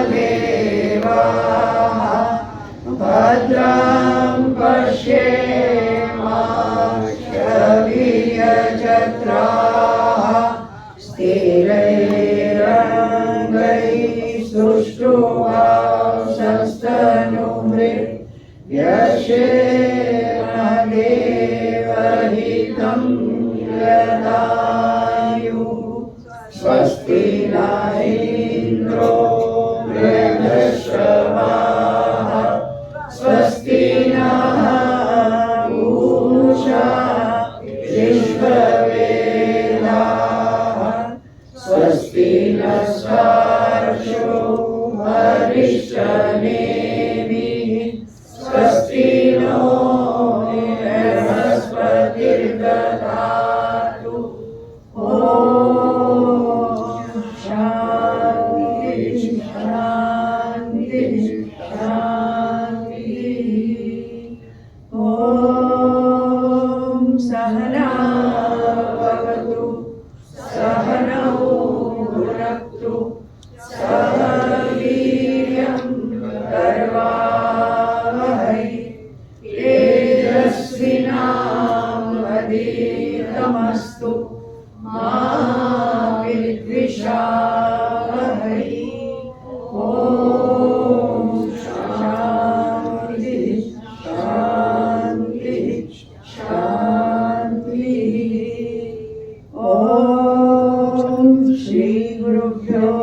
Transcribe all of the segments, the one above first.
देवाः भद्रं पश्येमाक्षभिर्यजत्राः स्थिरैरङ्गैः सुष्ठुवांसस्तनूभिर्यशेम देवहितं यदायुः स्वस्ति न इन्द्रो वृद्धश्रवाः स्वस्ति नः पूषा विश्ववेदाः स्वस्ति नस्तार्क्ष्यो अरिष्टनेमिः स्वस्ति नो बृहस्पतिर्दधातु ॐ शान्ति शान्ति शान्ति ॐ सहना भवतु सहनौ भुनक्तु सह वीर्यं करवावहै तेजस्विनावधीतमस्तु मा विद्विषावहै ॐ शान्ति शान्ति शान्ति ॐ श्री गुरुभ्यो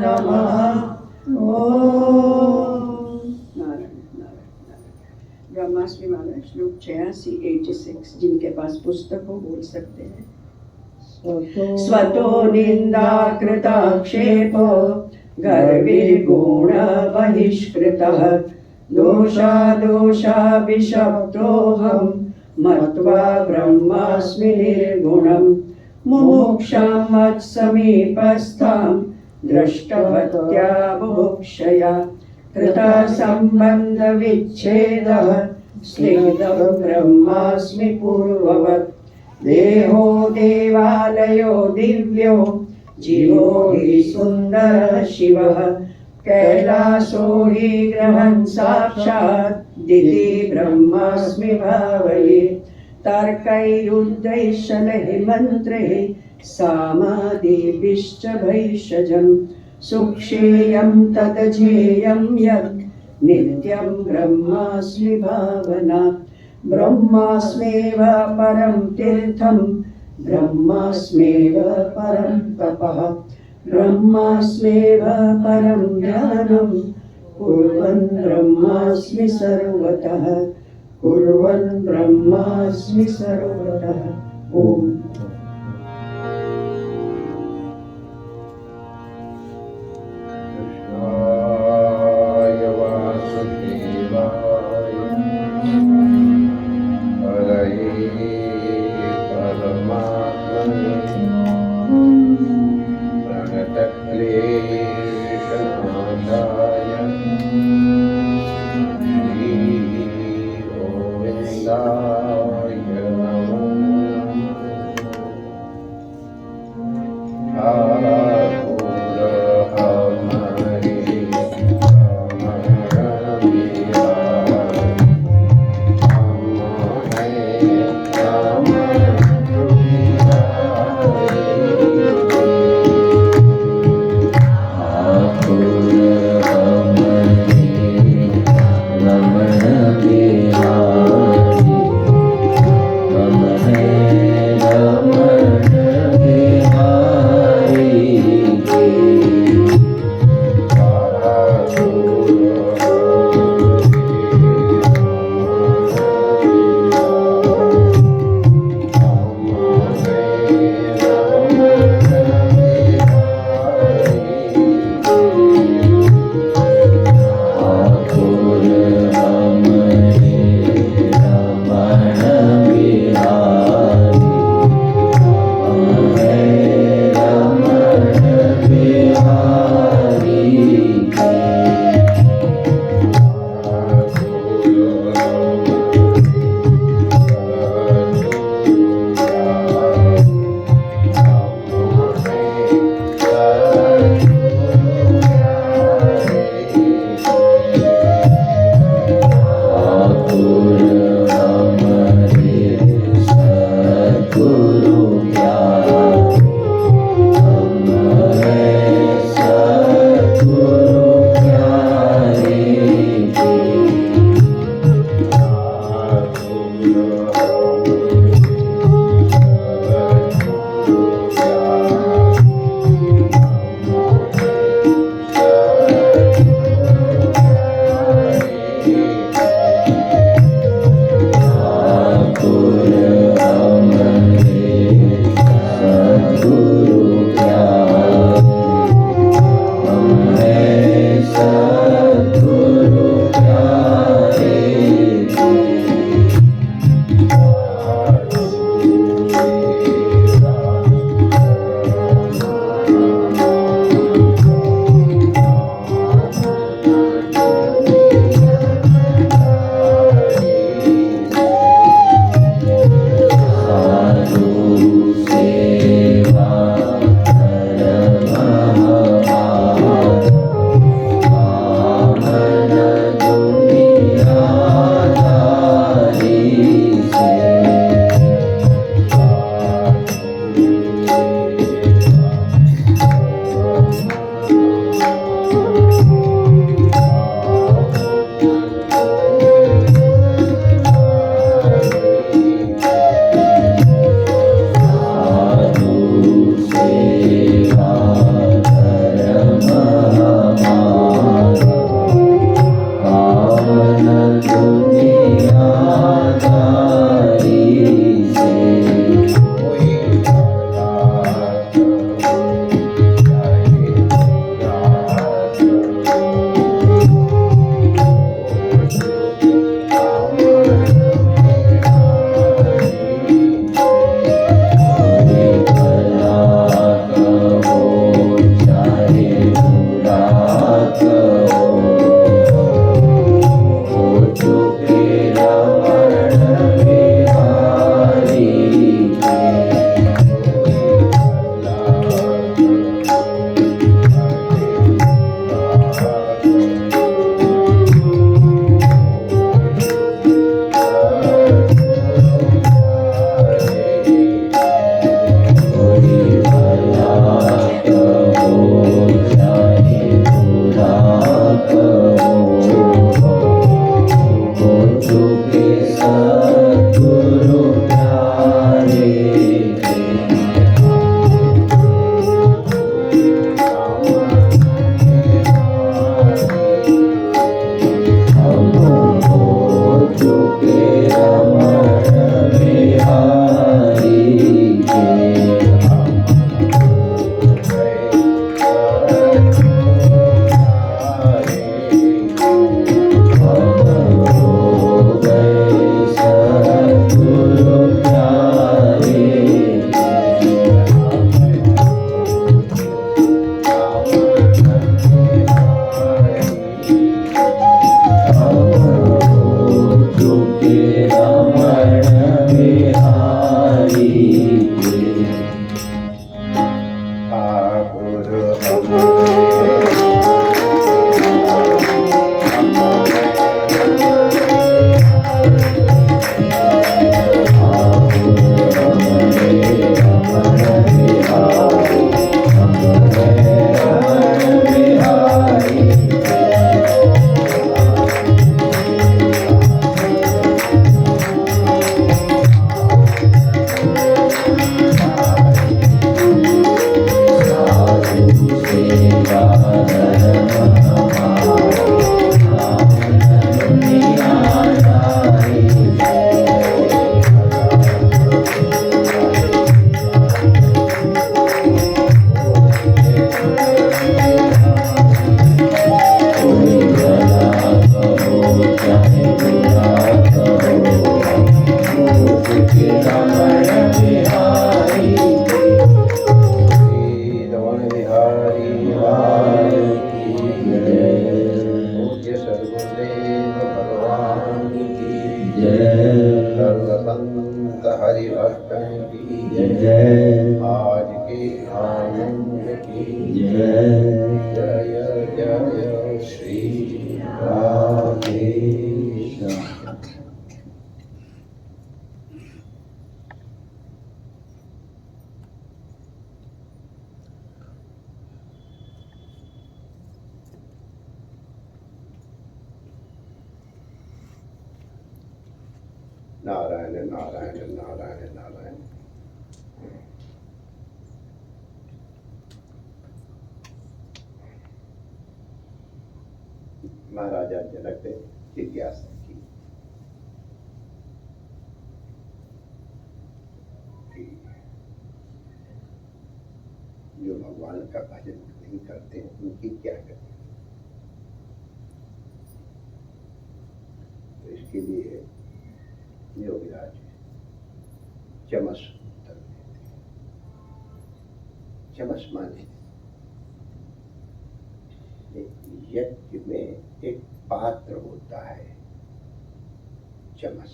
नमः ॐ ब्रह्माष्टमी माला श्लोक 86 जिनके पास पुस्तक हो बोल सकते हैं। स्वतो निंदा कृताक्षेपो गर्विर्गुण बहिष्कृतः दोषाभिशप्तोऽहं मत्वा ब्रह्मास्मि निर्गुणम् मुमुक्षां मत्समीपस्थां दृष्टवत्या बुभुक्षया कृता सम्बन्धविच्छेदः स्निग्धं ब्रह्मास्मि पूर्ववत् देहो देवालयो दिव्यो जीवो हि सुन्दरः शिवः कैलासो हि ग्रहन् साक्षात् दिति ब्रह्मास्मि भावये तर्कैरुद्धैः शनैः मन्त्रैः सामादिभिश्च भैषजम् सुक्षेयं तदजेयं यत् नित्यं ब्रह्मास्मि भावना ब्रह्मास्मेव परं तीर्थं ब्रह्मास्मेव परं तपः ब्रह्मास्मेव परं ज्ञानं कुर्वन् ब्रह्मास्मि सर्वतः कुर्वन् ब्रह्मास्मि सर्वतः ॐ हरि भक्तन की जय। आज के आनंद की जय। जय जय श्री राधे श्याम। नारायण नारायण नारायण नारायण। महाराजा जनक ने जिज्ञासा की कि जो भगवान का भजन नहीं करते उनकी क्या गति। तो इसके लिए योगीराज चमस उत्तर देते हैं। चमस माने यज्ञ में एक पात्र होता है। चमस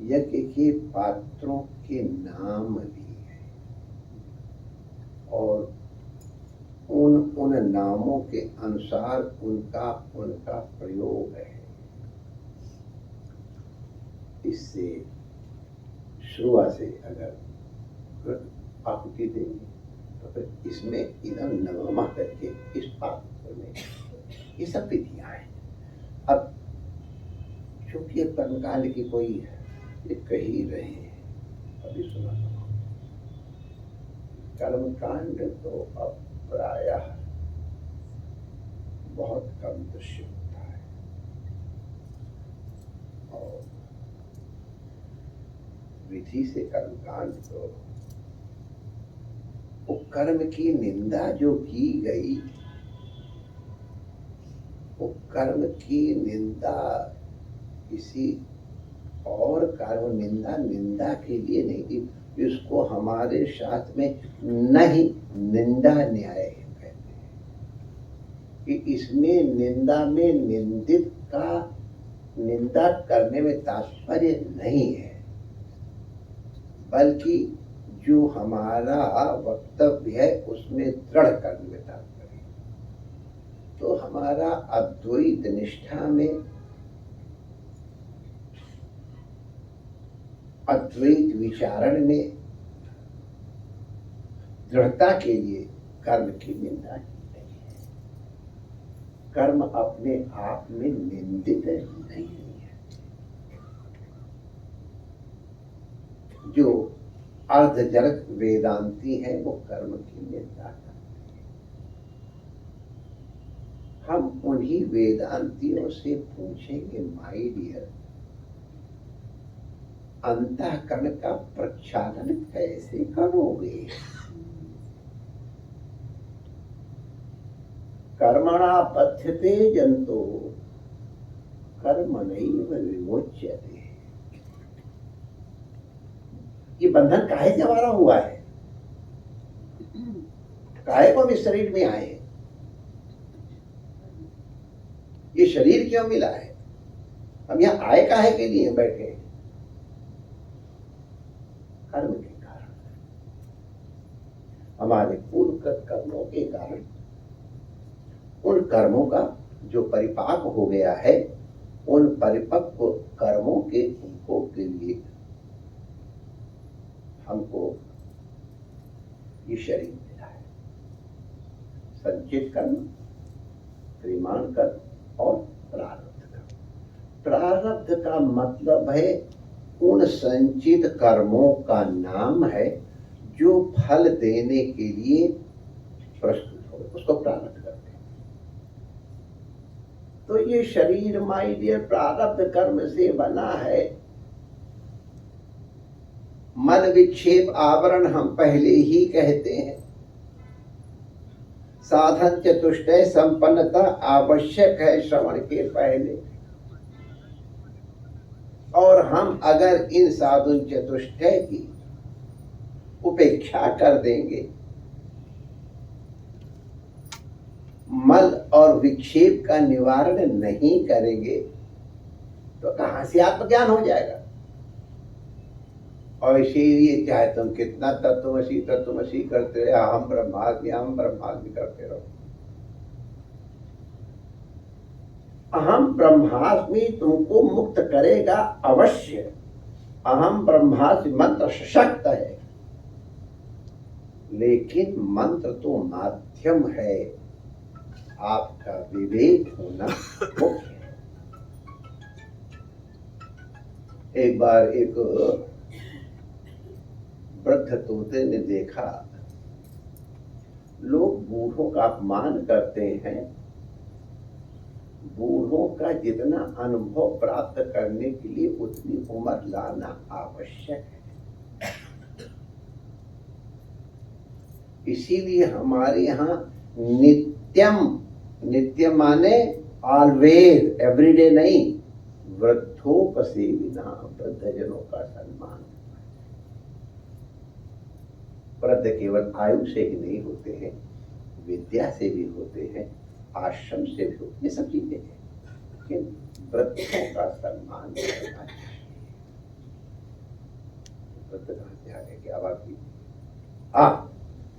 यज्ञ के पात्रों के नाम भी है और उन नामों के अनुसार उनका प्रयोग है। इससे शुरुआत से अगर आहुति देंगे तो फिर इसमें इधर नवमा करके इस पात्र में ये सब विधियां हैं। अब चूंकि कर्मकांड की कोई ये कह ही रहे हैं, अभी सुना कर्मकांड तो अब प्रायः बहुत कम दृश्य होता है और विधि से कर्मकांड तो वो कर्म की निंदा जो की गई, वो कर्म की निंदा किसी और कर्म निंदा के लिए नहीं थी। इसको हमारे शास्त्र में नहीं निंदा न्याय कहते हैं कि इसमें निंदा में निंदित का निंदा करने में तात्पर्य नहीं है, बल्कि जो हमारा वक्तव्य है उसमें दृढ़ करने में तात्पर्य। तो हमारा अद्वैत निष्ठा में, अद्वैत विचारण में दृढ़ता के लिए कर्म की निंदा की नहीं है। कर्म अपने आप में निंदित नहीं है। जो अर्धजरक वेदांती हैं वो कर्म की निंदा करते हैं। हम उन्हीं वेदांतियों से पूछेंगे, माय डियर, अंतःकरण का प्रक्षालन कैसे करोगे? कर्मणा बध्यते जंतो कर्मणैव विमोच्यते। ये बंधन काहे से हमारा हुआ है? काहे को हम इस शरीर में आए? ये शरीर क्यों मिला है? हम यहाँ आए काहे के लिए बैठे? कर्म के कारण, हमारे पूर्वकृत कर्मों के कारण। उन कर्मों का जो परिपाक हो गया है, उन परिपक्व कर्मों के उपभोग के लिए हमको ये शरीर मिला है। संचित कर्म, क्रियमाण कर्म और प्रारब्ध कर्म। प्रारब्ध का मतलब है उन संचित कर्मों का नाम है जो फल देने के लिए प्रस्तुत हो, उसको प्रारब्ध करते हैं। तो ये शरीर माय डियर प्रारब्ध कर्म से बना है। मन विक्षेप आवरण हम पहले ही कहते हैं। साधन चतुष्टय संपन्नता आवश्यक है श्रवण के पहले, और हम अगर इन साधन चतुष्टय की उपेक्षा कर देंगे, मल और विक्षेप का निवारण नहीं करेंगे, तो कहां से आत्मज्ञान हो जाएगा? और इसीलिए चाहे तुम कितना तत्वमसी करते रहे, हम ब्रह्मास्मि करते रहो। अहम ब्रह्मास्मि तुमको मुक्त करेगा अवश्य। अहम ब्रह्मास्मि मंत्र सशक्त है, लेकिन मंत्र तो माध्यम है, आपका विवेक होना मुख्य है। एक बार एक वृद्ध तोते ने देखा लोग बूढ़ों का अपमान करते हैं, बूढ़ों का जितना अनुभव प्राप्त करने के लिए उतनी उम्र लाना आवश्यक है। इसीलिए हमारे यहाँ नित्यम माने ऑलवेज, एवरीडे नहीं, वृद्धोपसेविना, वृद्धजनों का सम्मान। वृद्ध केवल आयु से ही नहीं होते हैं, विद्या से भी होते हैं, आश्रम से भी होते, ये सब चीजें हैं, लेकिन वृद्धों का सम्मान करना चाहिए। वृद्ध कहाँ से आ गए, क्या बात की?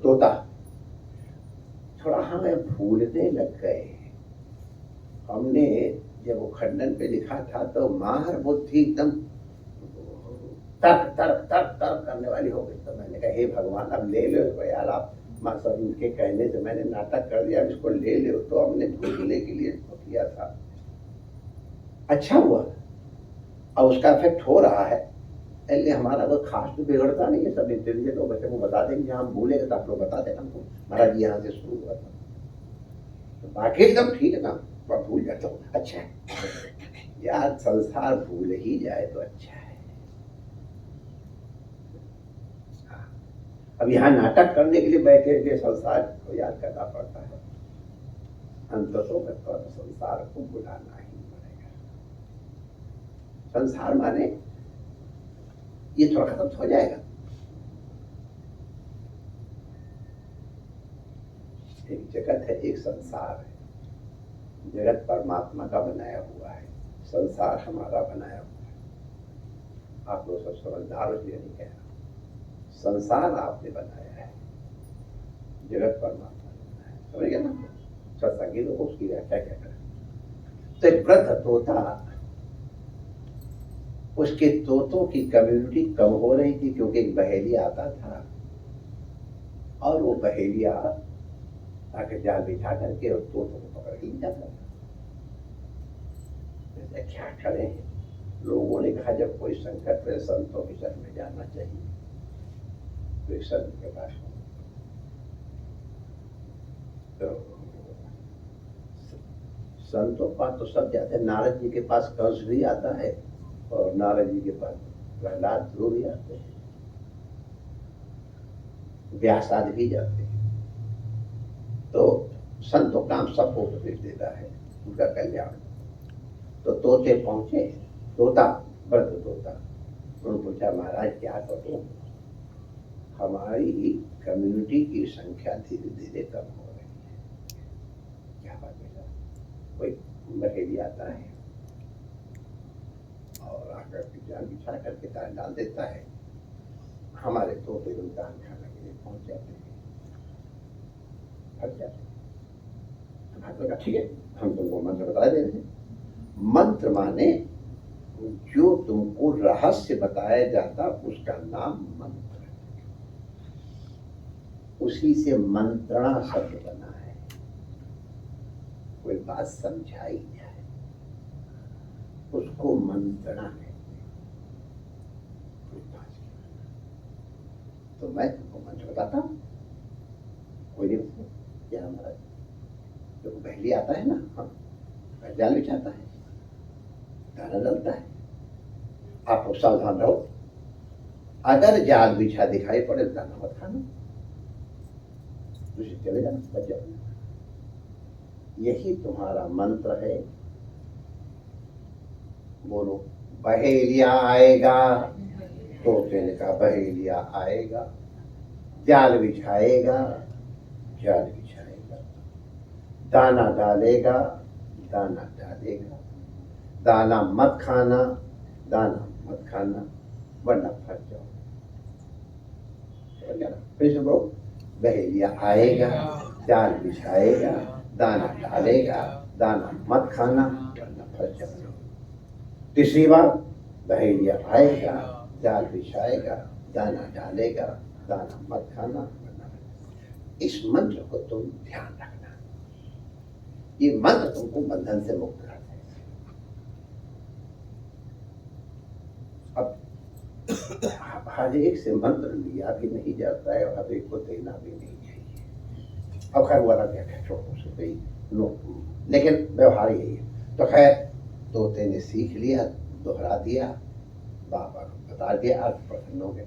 तोता थोड़ा हमें भूलने लग गए। हमने जब वो खंडन पे लिखा था तो मार बुद्धि एकदम तर्क तर्क तर्क तर्क करने वाली हो गई। तो मैंने कहा हे भगवान अब ले लो इसको यार, आप मास्टर इनके कहने से मैंने नाटक कर दिया, इसको ले लो। तो हमने भूलने के लिए इसको किया था, अच्छा हुआ, अब उसका इफेक्ट हो रहा है। इसलिए हमारा कोई खास तो बिगड़ता नहीं है, सब इंटेलिजेंट लोग बच्चे को बता देंगे, जहाँ हम भूलेंगे तो आप लोग बता देना हमको, महाराज यहाँ से शुरू हुआ था, तो बाकी एकदम ठीक है ना, पर भूल जाता हूँ। अच्छा है यार, संसार भूल ही जाए तो अच्छा है। अब यहाँ नाटक करने के लिए बैठे हुए संसार को याद करना पड़ता है, अंततः संसार को बुलाना ही पड़ेगा। संसार माने ये थोड़ा खत्म हो जाएगा। एक जगत है, एक संसार है। जगत परमात्मा का बनाया हुआ है, संसार हमारा बनाया हुआ है। आप लोग सब समझदार, इसलिए नहीं कह रहा, संसार आपने बनाया है, जगत परमात्मा ने बनाया है, समझ गया ना? सत्संगी लोग उसकी व्याख्या क्या करें। तो एक वृद्ध तोता, उसके तोतों की कम्युनिटी कम हो रही थी, क्योंकि एक बहेलिया आता था और वो बहेलिया आके जाल बिछा करके और तोतों को पकड़ के जाता था। क्या करें, लोगों ने कहा जब कोई संकट में संतों की शरण में जाना चाहिए, तो एक संत के पास तो संतों के पास तो सब जाते हैं। नारद जी के पास कंस भी आता है और नारद जी के पास प्रहलाद ध्रुव भी आते हैं, व्यासादि भी जाते हैं। तो संतों काम सबको उपदेश देता है, उनका कल्याण। तो तोते पहुंचे, तोता वृद्ध तोता, उन्होंने पूछा महाराज क्या करूं, हमारी कम्युनिटी की संख्या धीरे धीरे कम हो रही है। क्या बात है? कोई बहेली आता है और आकर के जाल बिछा करके तार डाल देता है, हमारे तोते उनका खाने के लिए पहुंच जाते हैं, फंस जाते हैं। ठीक है, हम तुमको मंत्र बता दे रहे हैं। मंत्र माने जो तुमको रहस्य बताया जाता उसका नाम मंत्र है, उसी से मंत्रणा शब्द बना है। कोई बात समझाई जाए उसको मंत्रणा है। तो मैं तुमको मंत्र बताता हूँ, कोई नहीं बताता क्या हमारा जो बहेली आता है ना, हाँ, जाल बिछाता है, दाना डालता है, आप लोग सावधान रहो, अगर जाल बिछा दिखाई पड़े तो दाना मत खाना, दूसरे चले जाना, बच जाओ। यही तुम्हारा मंत्र है। बोलो बहेलिया आएगा, तोते ने कहा बहेलिया आएगा, जाल बिछाएगा, जाल बिछाएगा, दाना डालेगा, दाना डालेगा, दाना मत खाना, दाना मत खाना, वरना फंस जाओ। समझ गया ना? फिर से बोलो, बहेलिया आएगा, जाल बिछाएगा, दाना डालेगा, दाना मत खाना वरना फंस जाओगे। तीसरी बार, बहेलिया आएगा, जाल बिछाएगा, दाना डालेगा, दाना मत खाना वरना। इस मंत्र को तुम ध्यान रखना, ये मंत्र तुमको बंधन से मुक्त कर देगा। अब हर एक से मंत्र लिया भी नहीं जाता है और हर एक को देना भी नहीं चाहिए। अब खैर वाला क्या क्या छोटों से गई नो, लेकिन व्यवहार यही है। तो खैर तोते ने सीख लिया, दोहरा दिया, बाबा को बता दिया, अर्थ प्रसन्न हो गए।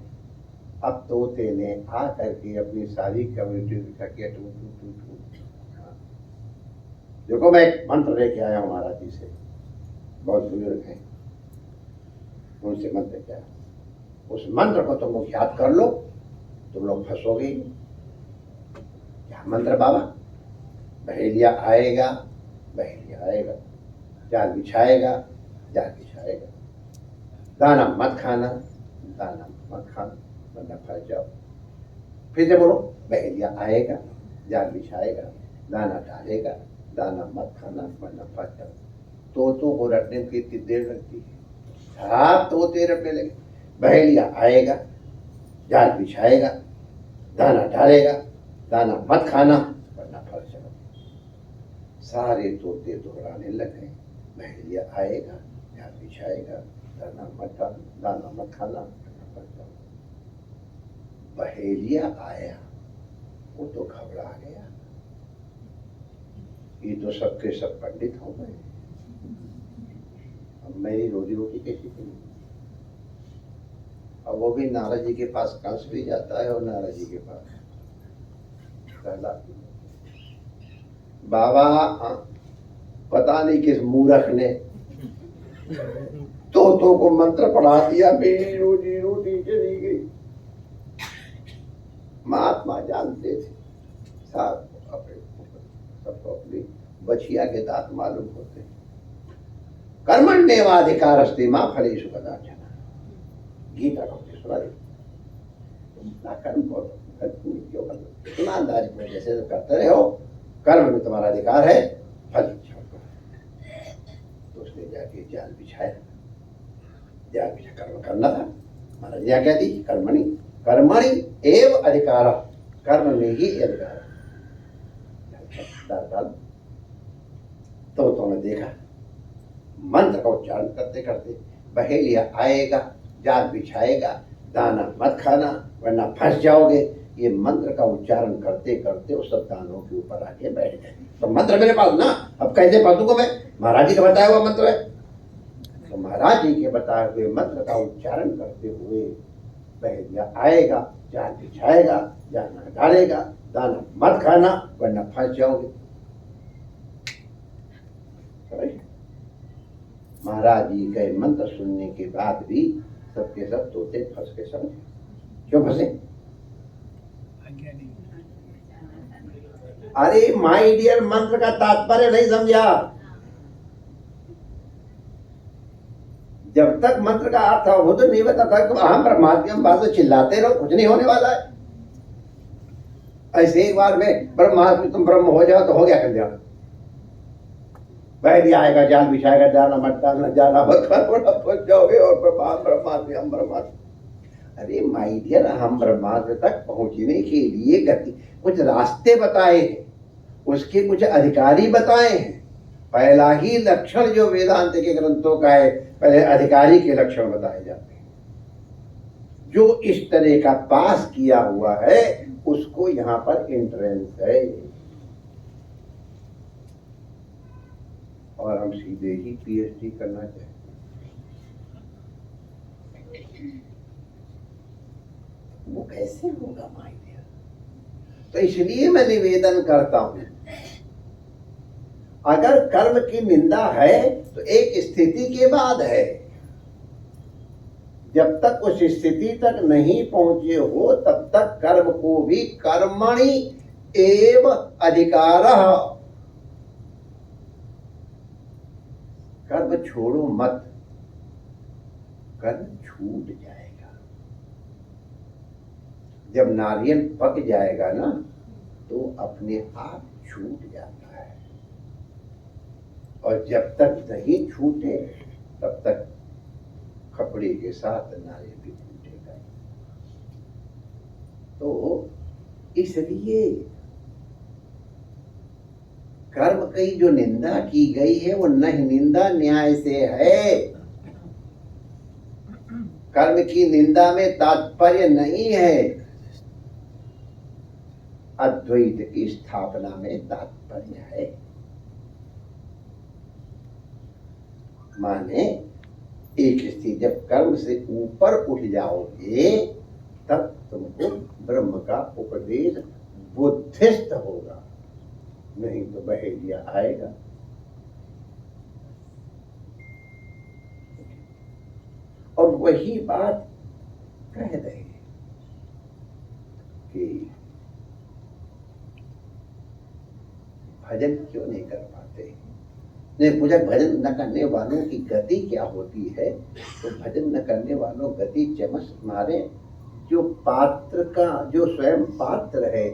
अब तोते ने आ करके अपनी सारी कम्युनिटी दिखा के टू टू टू टू, देखो मैं एक मंत्र लेके आया हूँ महाराज जी से, बहुत बुजुर्ग हैं, उनसे मंत्र क्या, उस मंत्र को तुम लोग याद कर लो, तुम लोग फंसोगे। क्या मंत्र बाबा? बहेलिया आएगा, बहेलिया आएगा, जाल बिछाएगा, जाल बिछाएगा, दाना मत खाना, दाना मत खाना वरना फंस जाओ। फिर से बोलो, बहेलिया आएगा, जाल बिछाएगा, दाना डालेगा, दाना मत खाना वरना फंस जाओ। तोतों को रटने में कितनी देर लगती है? हाँ, तोते रटने लगे, बहेलिया आएगा, जाल बिछाएगा, दाना डालेगा, दाना मत खाना वरना फंस जाओ। सारे तोते दोहराने लगे, बहेलिया आएगा, जाल बिछाएगा, दाना मत खाना वरना फंस जाओ। बहेलिया आया, वो तो घबरा गया, ये तो सबके सब पंडित हो गए, अब मेरी रोजी रोटी कैसी बनी? अब वो भी नारद जी के पास कंस भी जाता है और नारद जी के पास कहला, बाबा पता नहीं किस मूर्ख ने तोतों को मंत्र पढ़ा दिया, मेरी रोजी रोटी चली गई। महात्मा जानते थे, सबको अपनी बछिया के दांत मालूम होते हैं। कर्मण्येवाधिकारस्ते मा फलेषु कदाचन, गीता का सुना दे, तुम कर्म करो, ईमानदारी में जैसे करते रहो, कर्म में तुम्हारा अधिकार है, फल छोड़ो। तो उसने जाके जाल बिछाया, जाल बिछा कर्म करना था। महाराज जी क्या थी? कर्मणि कर्मणि एव अधिकार, कर्म में ही अधिकार। तो तुमने देखा मंत्र का उच्चारण करते करते, बहेलिया आएगा, जाल बिछाएगा, दाना मत खाना वरना फंस जाओगे, ये मंत्र का उच्चारण करते करते उस सब दानों के ऊपर आके बैठ गए। तो मंत्र मेरे पास ना, अब कैसे पढ़ूंगा मैं? महाराज जी का बताया हुआ मंत्र है, तो महाराज जी के बताए हुए मंत्र का उच्चारण करते हुए बहेलिया आएगा, जाल बिछाएगा, दाना डालेगा, दाना मत खाना वरना फंस जाओगे। महाराज जी के मंत्र सुनने के बाद भी सबके सब तोते फंस के समझे। क्यों फंसे? अरे माय डियर, मंत्र का तात्पर्य नहीं समझा। जब तक मंत्र का अर्थ हो तो नहीं बता तक अहम ब्रह्मास्मि बात चिल्लाते रहो, कुछ नहीं होने वाला है। ऐसे एक बार में ब्रह्मास्मि तुम ब्रह्म हो जाओ तो हो गया कल्याण। बहेलिया आएगा, जाल बिछाएगा, दाना मत डालना, जाना मत खाना, फंस जाओगे और ब्रह्मास्मि हम ब्रह्मास्मि। अरे माय डियर, हम ब्रह्मास्मि तक पहुंचने के लिए गति कुछ रास्ते बताए हैं, उसके कुछ अधिकारी बताए हैं। पहला ही लक्षण जो वेदांत के ग्रंथों का है, पहले अधिकारी के लक्षण बताए जाते हैं। जो इस तरह का पास किया हुआ है उसको यहाँ पर एंट्रेंस है, और हम सीधे ही पीएचडी करना चाहते हैं। वो कैसे होगा माय डियर? तो इसलिए मैं निवेदन करता हूं, अगर कर्म की निंदा है तो एक स्थिति के बाद है, जब तक उस स्थिति तक नहीं पहुंचे हो तब तक कर्म को भी कर्मणि एव अधिकारः, कर्म छोड़ो मत, कर्म छूट जाएगा। जब नारियल पक जाएगा ना तो अपने आप छूट जाता है, और जब तक नहीं छूटे तब तक खपड़ी के साथ नारियल भी टूटेगा। तो इसलिए कर्म की जो निंदा की गई है वो नहीं निंदा न्याय से है। कर्म की निंदा में तात्पर्य नहीं है, अद्वैत की स्थापना में तात्पर्य है। माने एक स्थिति जब कर्म से ऊपर उठ जाओगे तब तुमको ब्रह्म का उपदेश बुद्धिस्त होगा, नहीं तो बहेलिया आएगा। और वही बात कह रहे हैं कि भजन क्यों नहीं कर पाते। नहीं पूछा भजन न करने वालों की गति क्या होती है, तो भजन न करने वालों गति चमस मारे। जो पात्र का जो स्वयं पात्र है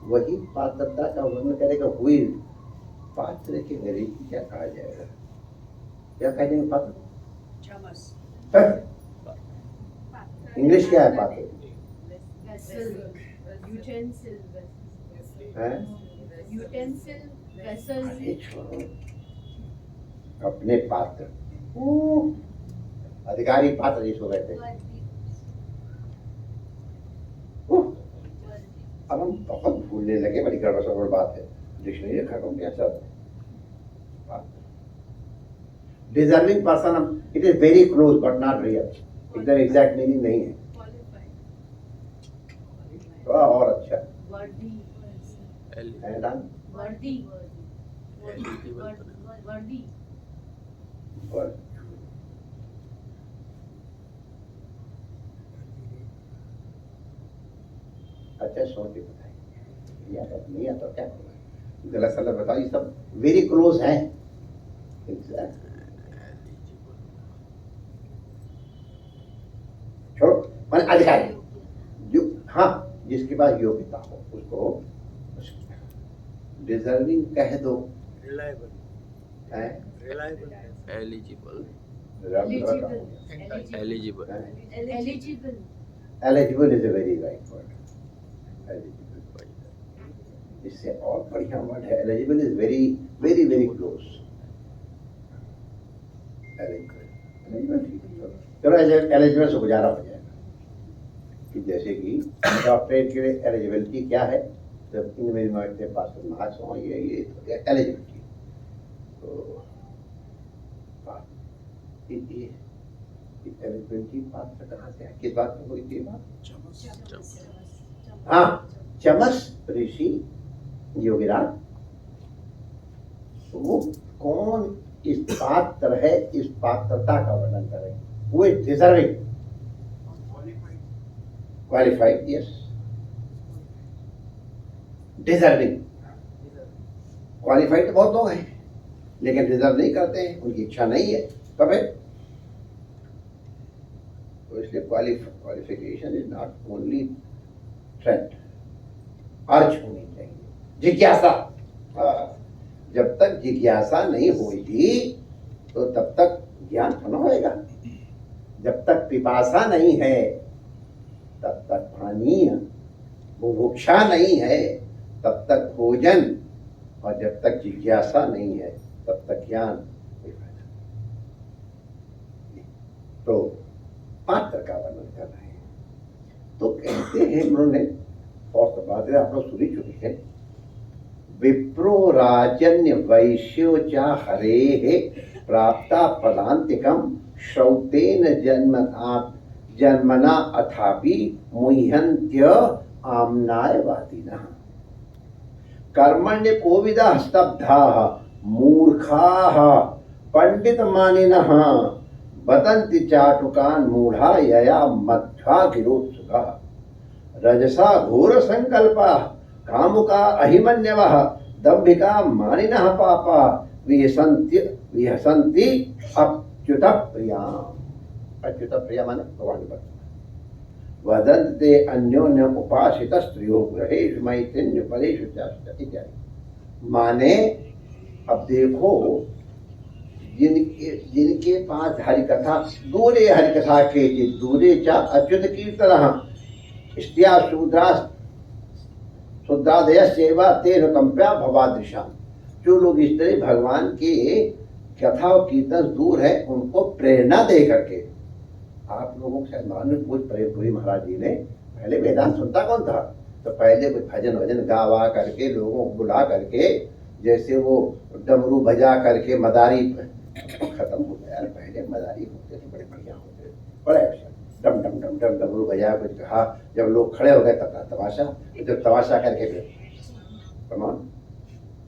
वही पात्रता का वर्णन करेगा। हुई पात्र के अंग्रेजी क्या कहा जाएगा, क्या कहा जाएगा पात्र? इंग्लिश क्या है पात्र? अपने पात्र, अधिकारी पात्र जिसको कहते हैं। अब हम बहुत भूलने लगे, बड़ी गड़बड़ बात है। डिक्शनरी रखा करो क्या सब deserving person, it is very close but not real, एकदम एग्जैक्ट मीनिंग नहीं है, थोड़ा और अच्छा अच्छा सोच के बताइए, या तो नहीं आता क्या गलत सलत बताओ, ये सब वेरी क्लोज है। छोड़ो मान अधिकारी जो, हाँ जिसके पास योग्यता हो उसको डिजर्विंग कह दो, eligible is a very right word. इससे और बढ़िया वर्ड है eligible, is very very very close. चलो एलिजिबल से गुजारा हो जाएगा कि जैसे कि डॉक्टरेट के लिए एलिजिबिलिटी क्या है, जब इन के पास मार्क्स हो, ये एलिजिबिलिटी। तो एलिजिबिलिटी पात्र कहाँ से है, किस बात में हुई थी बात? हाँ, चमस ऋषि योगिराज, वो कौन इस पात्र है, इस पात्रता का वर्णन करें। वो deserving, qualified, yes deserving. Qualified बहुत लोग हैं लेकिन डिजर्व नहीं करते हैं, उनकी इच्छा नहीं है, तब है। तो इसलिए qualification is not only threat, अर्ज होनी चाहिए, जिज्ञासा। जब तक जिज्ञासा नहीं होगी तो तब तक ज्ञान न होएगा। जब तक पिपासा नहीं है तब तक पानी, बुभुक्षा नहीं है तब तक भोजन, और जब तक जिज्ञासा नहीं है तब तक ज्ञान। तो पात्र का वर्णन कर रहे हैं, तो कहते हैं उन्होंने, और बात है आप लोग सुनी चुकी है, विप्रो राजन्य वैश्योचा हरे प्राप्ता पदांतिकम श्रौतेन जन्मना अथापि मुह्यन्त्य आम्नायवादिनः कर्मण्य कोविदः स्तब्धाः मूर्खाः पंडितमानिनः वदन्ति चाटुकान् मूढ़ा यया मध्वा गिरोत्सुकः रजसा घोर संकल्पः कामुका अहिमन्यवः दंभिका मानिनः पापा विहसन्ति अच्युत प्रिया। अच्युत प्रिया माने भगवान भक्त। वदन्ते अन्योन्य उपासित स्त्रियो ग्रहेषु मैथिन्य परेषु च इत्यादि। माने अब देखो, जिनके पास हरिकथा दूरे हरिकथा के दूरे च अच्युत कीर्तन स्त्रिया शुद्रादय सेवा तेन कंप्या भवादृशा। जो लोग इस तरह भगवान के कथा और कीर्तन दूर है, उनको प्रेरणा दे करके। आप लोगों को शायद मालूम, पूज प्रेमपुरी महाराज जी ने पहले वेदांत सुनता कौन था? तो पहले कोई भजन वजन गावा करके, लोगों को बुला करके, जैसे वो डमरू बजा करके मदारी खत्म हो गया। पहले मदारी होते थे, बड़े बढ़िया होते थे, बड़े अच्छा डम डम डम डम डमरू बजा कुछ कहा। जब लोग खड़े हो गए तब तमाशा, जब तमाशा करके तमाम,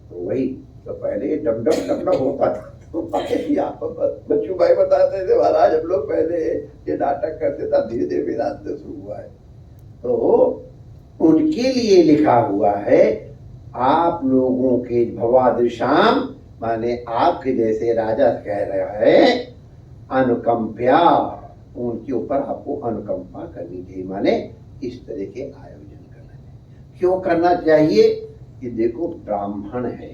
तो वही तो पहले डम डम डम डम होता था। बच्चू भाई बताते थे, महाराज हम लोग पहले ये नाटक करते था, धीरे धीरे वेदांत शुरू हुआ है। तो उनके लिए लिखा हुआ है, आप लोगों के भवादृशाम माने आपके जैसे राजा कह रहे हैं, अनुकंप्या, उनके ऊपर आपको अनुकंपा करनी चाहिए। माने इस तरह के आयोजन करना चाहिए। क्यों करना चाहिए? कि देखो, ब्राह्मण है,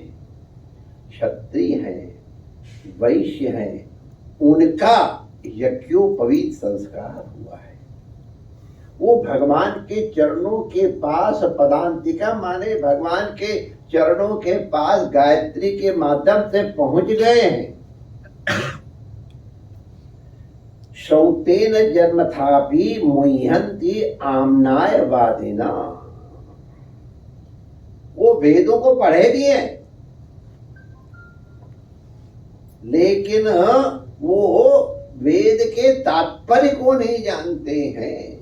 क्षत्रिय है, वैश्य है, उनका यज्ञोपवीत संस्कार हुआ है। वो भगवान के चरणों के पास पदांतिका माने भगवान के चरणों के पास गायत्री के माध्यम से पहुंच गए हैं। शौतेन जन्म था भी मुह्यंती आमनाय वादिना। वो वेदों को पढ़े भी हैं, लेकिन वो वेद के तात्पर्य को नहीं जानते हैं।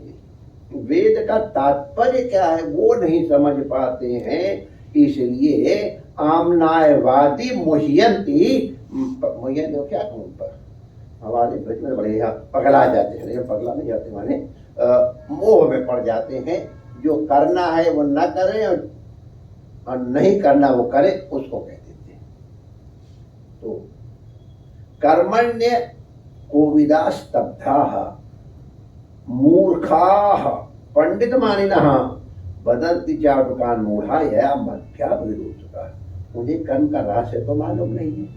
वेद का तात्पर्य क्या है वो नहीं समझ पाते हैं। इसलिए आमनायवादी मुह्यंती, मुह्यंती क्या कहूँ, हमारे ब्रज में बड़े यहाँ पगला जाते हैं, पगला नहीं जाते माने मोह में पड़ जाते हैं। जो करना है वो न करें और नहीं करना वो करे, उसको कह देते हैं। तो कर्मण्य कोविदा स्तब्धाः मूर्खाः पंडित मानिनः वदन्ति चाटुकान् मूढ़ा या मध्या विरोचकाः। उन्हें कर्म का रहस्य तो मालूम नहीं है।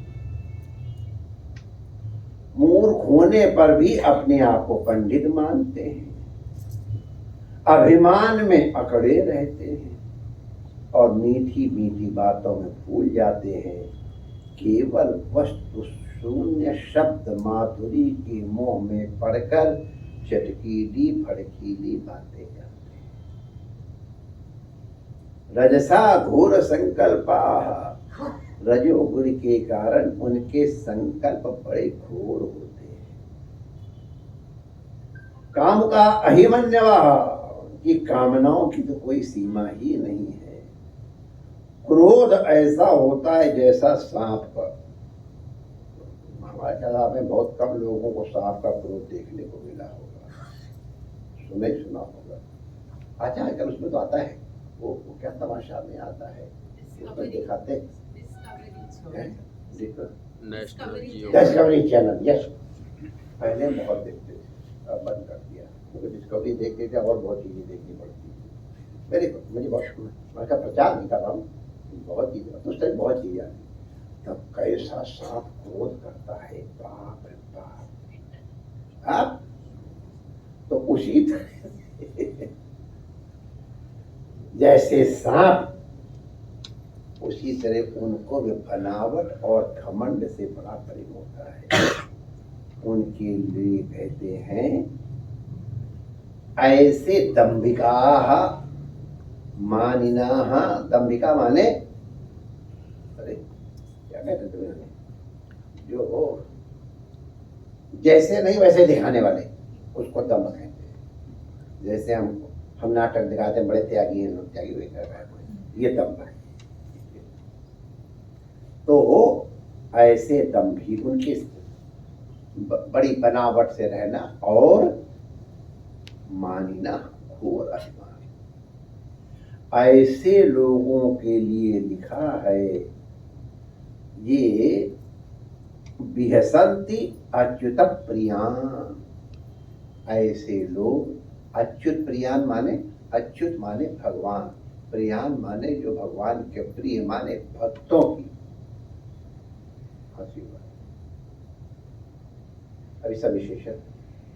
मूर्ख होने पर भी अपने आप को पंडित मानते हैं, अभिमान में अकड़े रहते हैं और मीठी मीठी बातों में भूल जाते हैं। केवल वस्तु शून्य शब्द माधुरी के मोह में पड़कर चटकीली फड़कीली बातें करते हैं। रजसा घोर संकल्पाः, रजोगुण के कारण उनके संकल्प बड़े घोर होते हैं। काम का अहिमन्यवः, की कामनाओं की तो कोई सीमा ही नहीं है। क्रोध ऐसा होता है जैसा सांप का। हमारे ख्याल में बहुत कम लोगों को सांप का क्रोध देखने को मिला होगा, सुना होगा। अच्छा, आजकल उसमें तो आता है वो क्या तमाशा में आता है, इसमें दिखाते डिस्कवरी चैनल। यस, पहले बहुत देखते थे, अब बंद कर दिया क्योंकि डिस्कवरी देखते थे और बहुत चीजें देखनी पड़ती थी। मुझे बहुत, मैं का प्रचार नहीं कर रहा हूँ, बहुत चीजें उस टाइम बहुत चीजें आती। तब कैसा सांप क्रोध करता है, बाप रे बाप। आप तो उसी तरह जैसे सांप, उसी तरह उनको भी बनावट और घमंड से बड़ा प्रेम होता है। उनके लिए कहते हैं ऐसे दंभिका मानिना। दंभिका माने, अरे क्या कहते थे, जो जैसे नहीं वैसे दिखाने वाले, उसको दम्भ कहते हैं। जैसे हम नाटक दिखाते हैं, बड़े त्यागी हैं लोग, त्यागी हुए कर रहे हैं, ये दम्भ है। तो ऐसे दम्भी, उनकी बड़ी बनावट से रहना और मानिना घोर अभिमान। ऐसे लोगों के लिए लिखा है, ये विहसन्ति अच्युत प्रियान। ऐसे लोग अच्युत प्रियान माने, अच्युत माने भगवान, प्रियान माने जो भगवान के प्रिय, माने भक्तों की। हंसी बात। अभी सब विशेषण,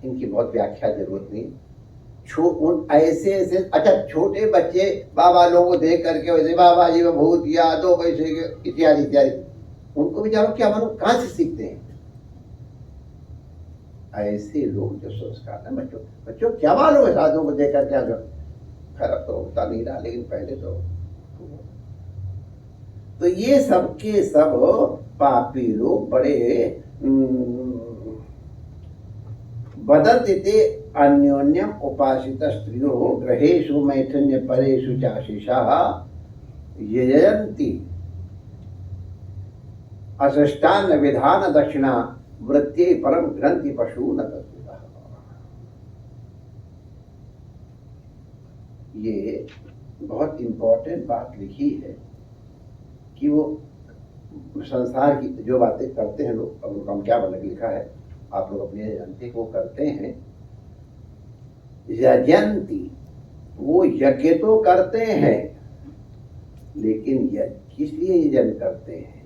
इनकी बहुत व्याख्या जरूरत नहीं। उन ऐसे ऐसे, अच्छा छोटे बच्चे बाबा लोगों को देख करके वैसे बाबा जी में भूत या दो पैसे के इत्यादि इत्यादि, उनको भी जानो क्या मालूम कहां से सीखते हैं ऐसे लोग जो संस्कार है। बच्चों बच्चों क्या मालूम है साधुओं को देख कर क्या खराब तो होता नहीं रहा, लेकिन पहले तो ये सब के सब पापी लोग बड़े वदन्ति अन्योन्यम उपासित स्त्रियो ग्रहेषु मैथुन्य परेषु चाशिषा यजन्ति अशिष्टान्न विधान दक्षिणा वृत्ति परम ग्रंथि पशून तत्विदः। ये बहुत इंपॉर्टेंट बात लिखी है कि वो संसार की जो बातें करते हैं लोग, अब उनका क्या लिखा है आप लोग अपने जानते वो करते हैं। यजंती, वो यज्ञ तो करते हैं, लेकिन किस लिए यजन करते हैं?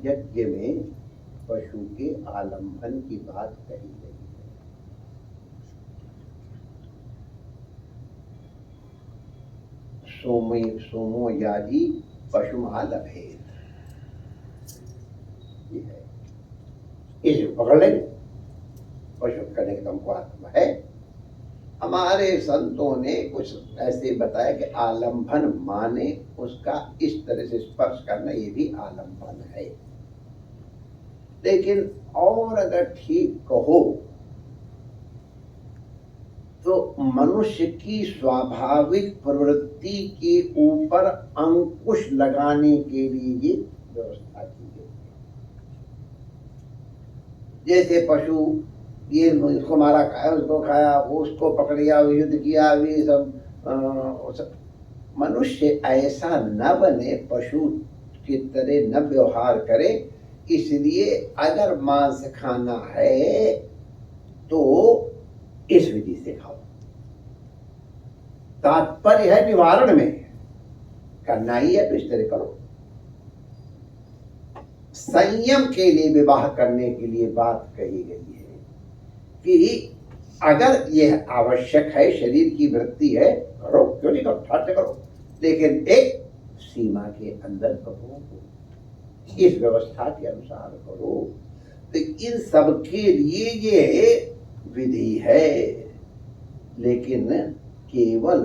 यज्ञ में पशु के आलंबन की बात कही गई है। सोमो याजी पशुमालभेद, ये है, इसे पकड़ लेंगे। पशु करने का हमको आत्मा है। हमारे संतों ने कुछ ऐसे बताया कि आलंबन माने उसका इस तरह से स्पर्श करना, ये भी आलंबन है। लेकिन और अगर ठीक कहो तो मनुष्य की स्वाभाविक प्रवृत्ति के ऊपर अंकुश लगाने के लिए ये व्यवस्था की गई। जैसे पशु ये इसको मारा खाया, उसको खाया, उसको पकड़ लिया, युद्ध किया, ये सब मनुष्य ऐसा न बने, पशु की तरह न व्यवहार करे। इसलिए अगर मांस खाना है तो इस विधि से खाओ। तात्पर्य है निवारण में, करना ही है तो इस तरह करो। संयम के लिए विवाह करने के लिए बात कही गई है कि अगर यह आवश्यक है, शरीर की वृत्ति है, करो, क्यों नहीं करो, ठाट से करो, लेकिन एक सीमा के अंदर करो, इस व्यवस्था के अनुसार करो। तो इन सब के लिए ये विधि है। लेकिन केवल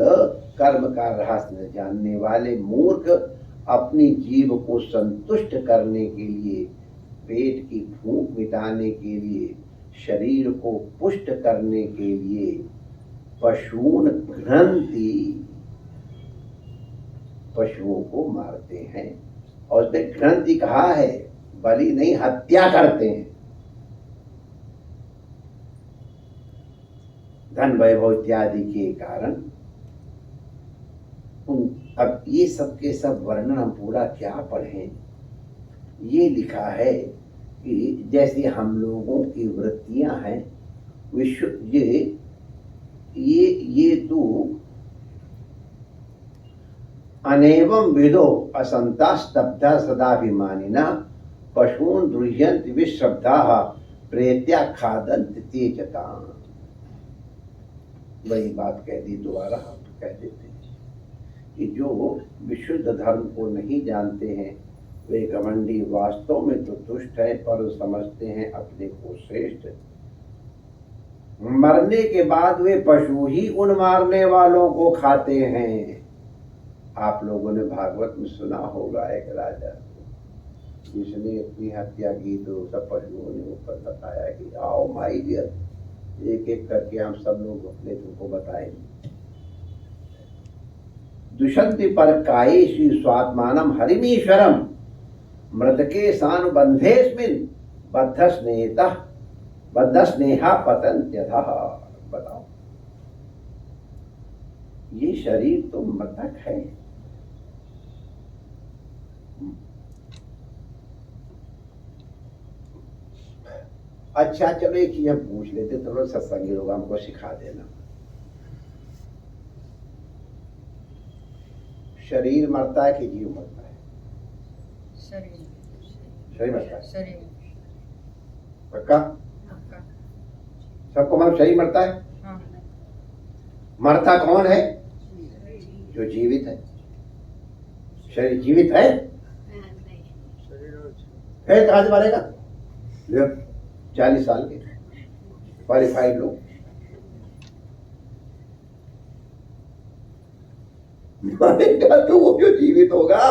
कर्म का रहस्य जानने वाले मूर्ख अपनी जीव को संतुष्ट करने के लिए, पेट की भूख मिटाने के लिए, शरीर को पुष्ट करने के लिए पशून घ्नन्ति, पशुओं को मारते हैं। और उसने घ्नन्ति कहा है, बलि नहीं, हत्या करते हैं। धन वैभव इत्यादि के कारण अब ये सब के सब वर्णन हम पूरा क्या पढ़ें। ये लिखा है कि जैसे हम लोगों की वृत्तियां हैं, विश्व ये तो अनेवम विदो असंता स्तब्धा सदाभिमानिना पशून दुह्यन्ति विश्रब्धा प्रेत्या खादन्ति तेजता। वही बात कह दी, दोबारा हम कह देते हैं कि जो विशुद्ध धर्म को नहीं जानते हैं वे घमंडी वास्तव में तो दुष्ट है, पर समझते हैं अपने को श्रेष्ठ। मरने के बाद वे पशु ही उन मारने वालों को खाते हैं। आप लोगों ने भागवत में सुना होगा एक राजा जिसने अपनी हत्या की तो सब पशुओं ने ऊपर बताया कि आओ माई डियर, एक एक करके हम सब लोग अपने तुमको बताएंगे। दुष्यन्ति पर कायेषु स्वात्मानं हरिमीश्वरम मृतके सानुबंधेस्मिन् बद्ध स्नेहा पतन्त्यधः। बताओ, ये शरीर तो मृतक है, अच्छा चलो एक चीज हम पूछ लेते, तो लोग सत्संगी लोग हमको सिखा देना। शरीर मरता है कि जीव मरता है? शरीर मरता है। पक्का? सबको मालूम शरीर मरता है। मरता कौन है? जो जीवित है। शरीर जीवित है, फिर कहां से मरेगा? 40 साल के क्वालिफाइड लोग मरेगा तो वो जो जीवित होगा।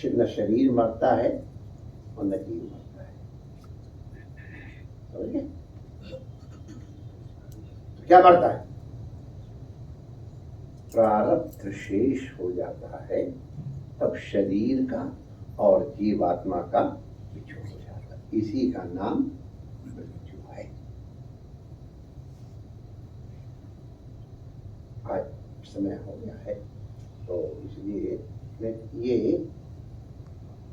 न शरीर मरता है और न जीव मरता है, समझ गए? तो क्या मरता है? प्रारब्ध शेष हो जाता है, तब शरीर का और जीवात्मा का विछोड़ हो जाता है। इसी का नाम मृत्यु है। आज समय हो गया है, तो इसलिए ये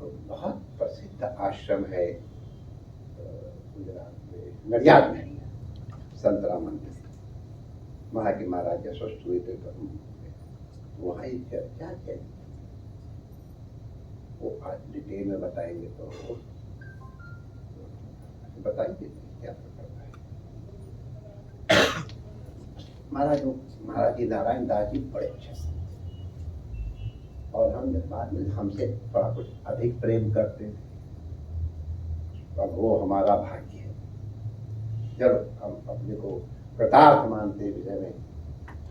बहुत प्रसिद्ध आश्रम है गुजरात में, नडियाद में, संतराम मंदिर। वहाँ के महाराज अस्वस्थ हुए थे, तो वहाँ ही चर्चा चली। वो आज डिटेल में बताएंगे, तो बताइए क्या करता है। महाराज जी नारायण दास जी बड़े अच्छे थे, और हम बाद में हमसे थोड़ा कुछ अधिक प्रेम करते थे। अब वो हमारा भाग्य है, जब हम अपने को कृतार्थ मानते विषय में।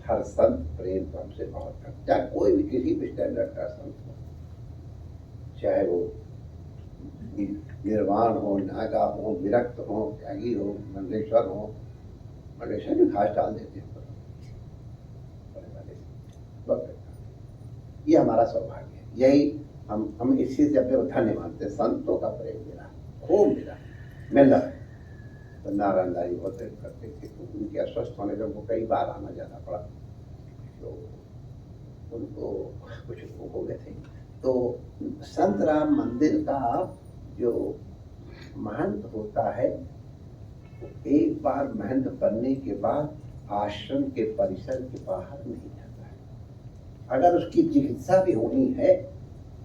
हर संत प्रेम तो हमसे बहुत करता, चाहे कोई भी किसी भी स्टैंडर्ड का संत हो, चाहे वो निर्वाण हो, नागा हो, विरक्त हो, त्यागी हो, मंडलेश्वर हो। मंडलेश्वर में घास डाल देते हैं, ये हमारा सौभाग्य है। यही हम इसी से अपने को धन्य मानते हैं। संतों का प्रेम मिला, खूब मिला, मिल रहा है। तो नारायण दाई बहुत प्रेम करते थे, तो उनके अस्वस्थ होने से उनको कई बार आना जाना पड़ा, तो उनको कुछ हो गए थे। तो संत राम मंदिर का जो महंत होता है, वो एक बार महंत बनने के बाद आश्रम के परिसर के बाहर नहीं जाता है। अगर उसकी चिकित्सा भी होनी है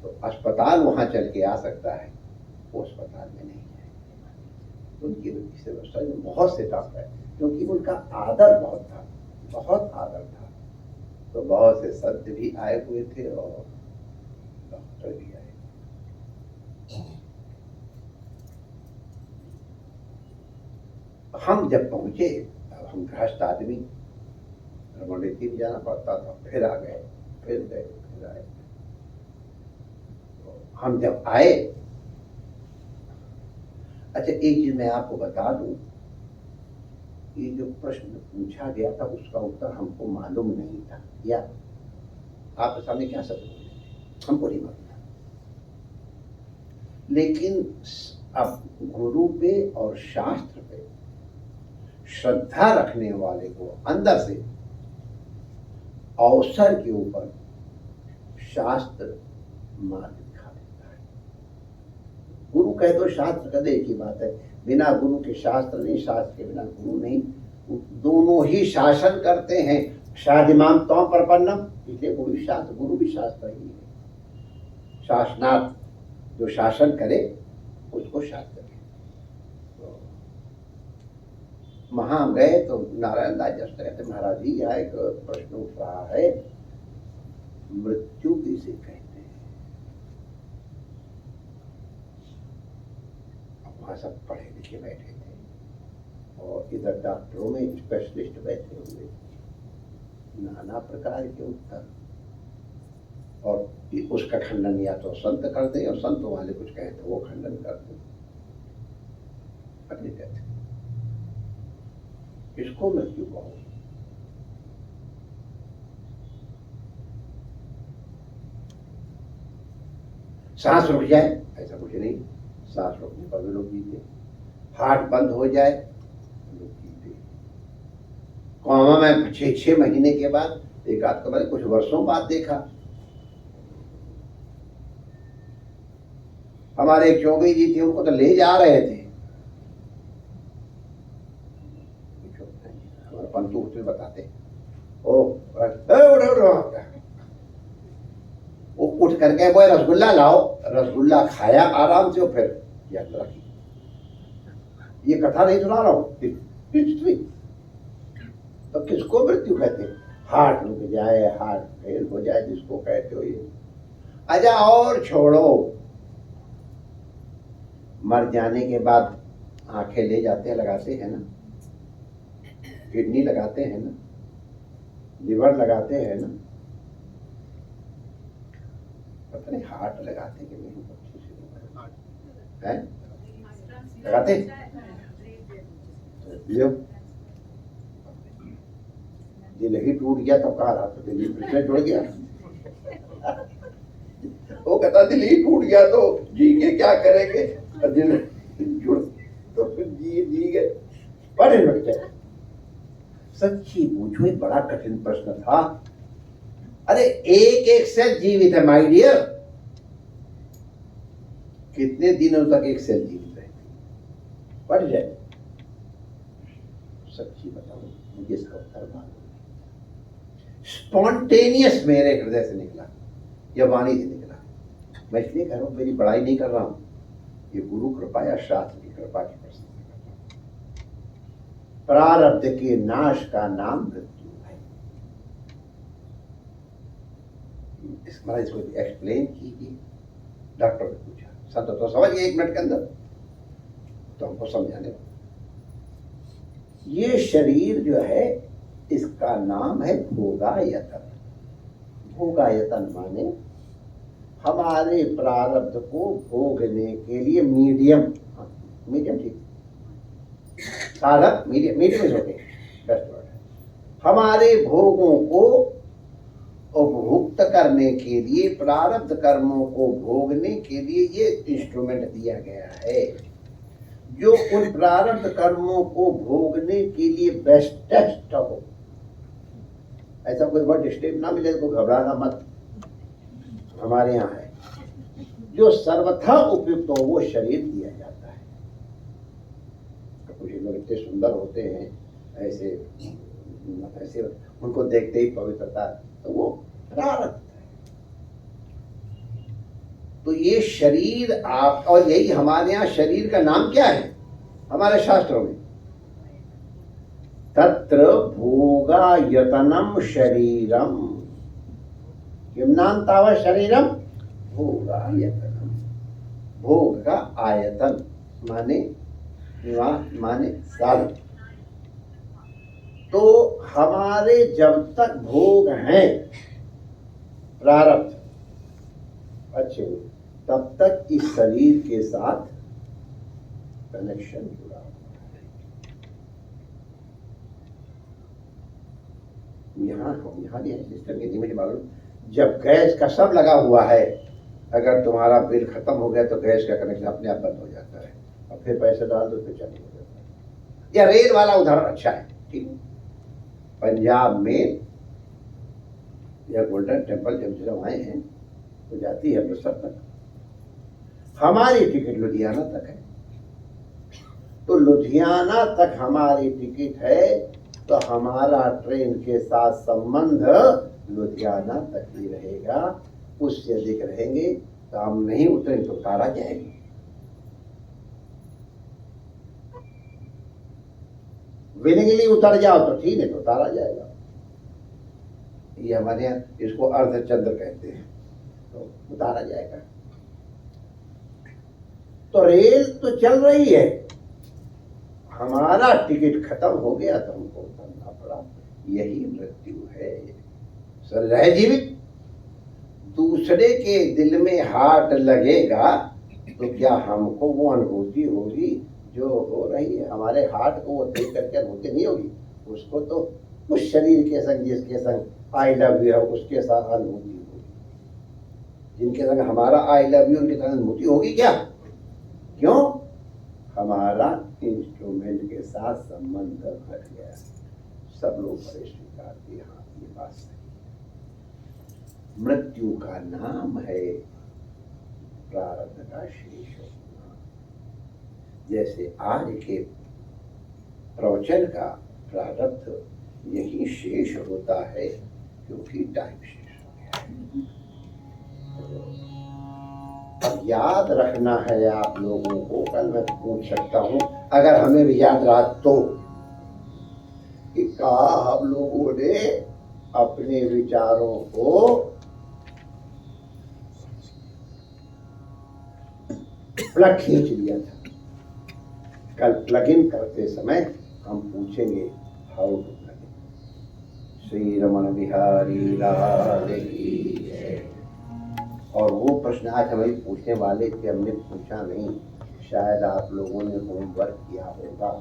तो अस्पताल वहां चल के आ सकता है, वो अस्पताल में नहीं है। उनकी व्यवस्था में बहुत से डॉक्टर, क्योंकि उनका आदर बहुत था, बहुत आदर था, तो बहुत से संत भी आए हुए थे और डॉक्टर भी आए। हम जब पहुंचे, अब हम गृहस्थ आदमी, रमणीति भी जाना पड़ता था, फिर आ गए, फिर गए, फिर आए। तो हम जब आए, अच्छा एक चीज मैं आपको बता दूं, ये जो प्रश्न पूछा गया था उसका उत्तर हमको मालूम नहीं था, या आपके सामने क्या सब हमको नहीं मालूम था। लेकिन अब गुरु पे और शास्त्र पे श्रद्धा रखने वाले को अंदर से अवसर के ऊपर शास्त्र मार्ग दिखा देता है। गुरु कहे तो शास्त्र कदे एक ही बात है, बिना गुरु के शास्त्र नहीं, शास्त्र के बिना गुरु नहीं। दोनों ही शासन करते हैं। शादिमाम तौ प्रपन्नम, इसलिए वो भी शास्त्र, गुरु भी शास्त्र ही है। शासनार्थ जो शासन करे उसको शास्त्र है। तो वहां गए तो नारायण दास जस्ट कहते, महाराज जी यहाँ एक प्रश्न उठ रहा है, मृत्यु किसे कहते हैं? वहां सब पढ़े लिखे बैठे थे, और इधर डॉक्टरों में स्पेशलिस्ट बैठे हुए, नाना प्रकार के उत्तर, और उसका खंडन या तो संत करते और संत वाले कुछ कहे तो वो खंडन करते। अगले कहते इसको मृत्यु कहो। सांस रुक जाए, ऐसा कुछ नहीं, सांस रुकने पर भी लोग जीते। हार्ट बंद हो जाए लोग जीते। कोमा में 6 महीने के बाद, एक आध मैंने कुछ वर्षों बाद देखा, हमारे एक चौबे जी थे, उनको तो ले जा रहे थे, हमारे पंतु उठे बताते, ओ वो उठ करके बोले रसगुल्ला लाओ, रसगुल्ला खाया आराम से, फिर यात्रा की। ये कथा नहीं सुना रहा हूं, तो किसको मृत्यु कहते हैं? हार्ट रुक जाए, हार्ट फेल हो जाए, जिसको कहते हो ये। अच्छा और छोड़ो, मर जाने के बाद आंखें ले जाते हैं, लगाते हैं ना, किडनी लगाते हैं ना, लिवर लगाते हैं ना, पता नहीं हार्ट लगाते कि नहीं, है लगाते दिल ही टूट गया तो कहा रहा, तो दिल ही फिर से जुड़ गया। वो कहता दिल ही टूट गया तो जी के क्या करेंगे, दिल जुड़ तो फिर जी गए। बड़े लगते, सच्ची पूछो, एक बड़ा कठिन प्रश्न था। अरे एक एक सेल जीवित है माय डियर, कितने दिनों तक एक सेल जीवित रहती, बढ़ जाए, सच्ची बताओ, मुझे इसका उत्तर मालूम। स्पॉन्टेनियस मेरे हृदय से निकला, यह वाणी से निकला। मैं इसलिए कह रहा हूं, मेरी बड़ाई नहीं कर रहा हूं, ये गुरु कृपा या शास्त्र की कृपा की प्रशंसा कर रहा हूं। प्रारब्ध के नाश का नाम मृत्यु है। इसको एक्सप्लेन कीजिए। डॉक्टर ने पूछा, सब तो समझ गए 1 मिनट के अंदर, तो हमको समझाने वाला, ये शरीर जो है इसका नाम है भोगायतन। भोगायतन माने हमारे प्रारब्ध को भोगने के लिए मीडियम, मीडियम ठीक, साधक medium, medium is okay, best word है। हमारे भोगों को उपभुक्त करने के लिए, प्रारब्ध कर्मों को भोगने के लिए ये इंस्ट्रूमेंट दिया गया है, जो उन प्रारब्ध कर्मों को भोगने के लिए बेस्टेस्ट हो। ऐसा कोई वर्ड स्टेप ना मिले तो घबराना मत, हमारे यहाँ है, जो सर्वथा उपयुक्त हो वो शरीर दिया जाता है। कुछ लोग इतने सुंदर होते हैं, ऐसे ऐसे उनको देखते ही पवित्रता, तो वो प्रारब्ध है। तो ये शरीर आप, और यही हमारे यहाँ शरीर का नाम क्या है हमारे शास्त्रों में? तत्र भोगायतनम शरीरम, किम नाम तावा शरीरम? भोगायतनम। भोग का आयतन माने निवास, माने साधन। तो हमारे जब तक भोग हैं प्रारब्ध अच्छे, तब तक इस शरीर के साथ कनेक्शन जुड़ा हुआ है। यहाँ भी है सिस्टम की, मुझे मालूम, जब गैस का सब लगा हुआ है, अगर तुम्हारा बिल खत्म हो गया तो गैस का कनेक्शन अपने आप बंद हो जाता है, और फिर पैसे डाल दो फिर चालू हो जाता है। या रेल वाला उदाहरण अच्छा है, ठीक। पंजाब में या गोल्डन टेम्पल जब हम आए हैं तो जाती है अमृतसर तक, हमारी टिकट लुधियाना तक है। तो लुधियाना तक हमारी टिकट है, तो हमारा ट्रेन के साथ संबंध लुधियाना तक ही रहेगा। उससे अधिक रहेंगे तो हम नहीं उतरे तो उतारा जाएगा। विलिंगली उतर जाओ तो ठीक है, तो उतारा जाएगा। ये हमारे यहाँ इसको अर्धचंद्र कहते हैं, तो उतारा जाएगा। तो रेल तो चल रही है, हमारा टिकट खत्म हो गया तो हमको उतरना पड़ा। यही मृत्यु है। सर रहे जीवित, दूसरे के दिल में हार्ट लगेगा तो क्या हमको वो अनुभूति होगी जो हो रही है? हमारे हार्ट को वो देख करके अनुभूति नहीं होगी, उसको तो उस शरीर के संग, जिसके संग आई लव यू है उसके साथ अनुभूति होगी। जिनके संग हमारा आई लव यू उनके संग अनुभूति होगी क्या? क्यों? हमारा इंस्ट्रूमेंट के साथ संबंध हट गया। सब लोग बड़े स्वीकार किए, हाँ ये बात सही। मृत्यु का नाम है प्रारब्ध का शेष होना। जैसे आज के प्रवचन का प्रारब्ध यही शेष होता है, क्योंकि टाइम शेष हो गया है। अब याद रखना है आप लोगों को, कल मैं पूछ सकता हूं, अगर हमें भी याद रहा तो, कि कहा हम लोगों ने अपने विचारों को प्लग खींच लिया था। कल प्लग इन करते समय हम पूछेंगे how to plug in. Shri Raman Bihari Lal की जय। और वो प्रश्न आज हमें पूछने वाले थे, हमने पूछा नहीं, शायद आप लोगों ने होमवर्क किया होगा।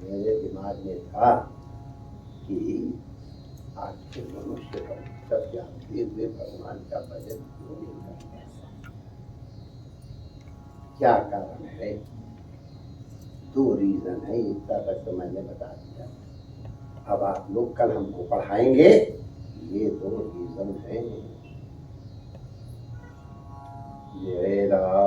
मेरे दिमाग में था कि आज के मनुष्य पर सब जानते हुए भगवान का भजन क्यों नहीं करते, क्या कारण है? 2 रीजन है, इतना तक तो मैंने बता दिया। अब आप लोग कल हमको पढ़ाएंगे, ये 2 रीजन हैं। जय राम।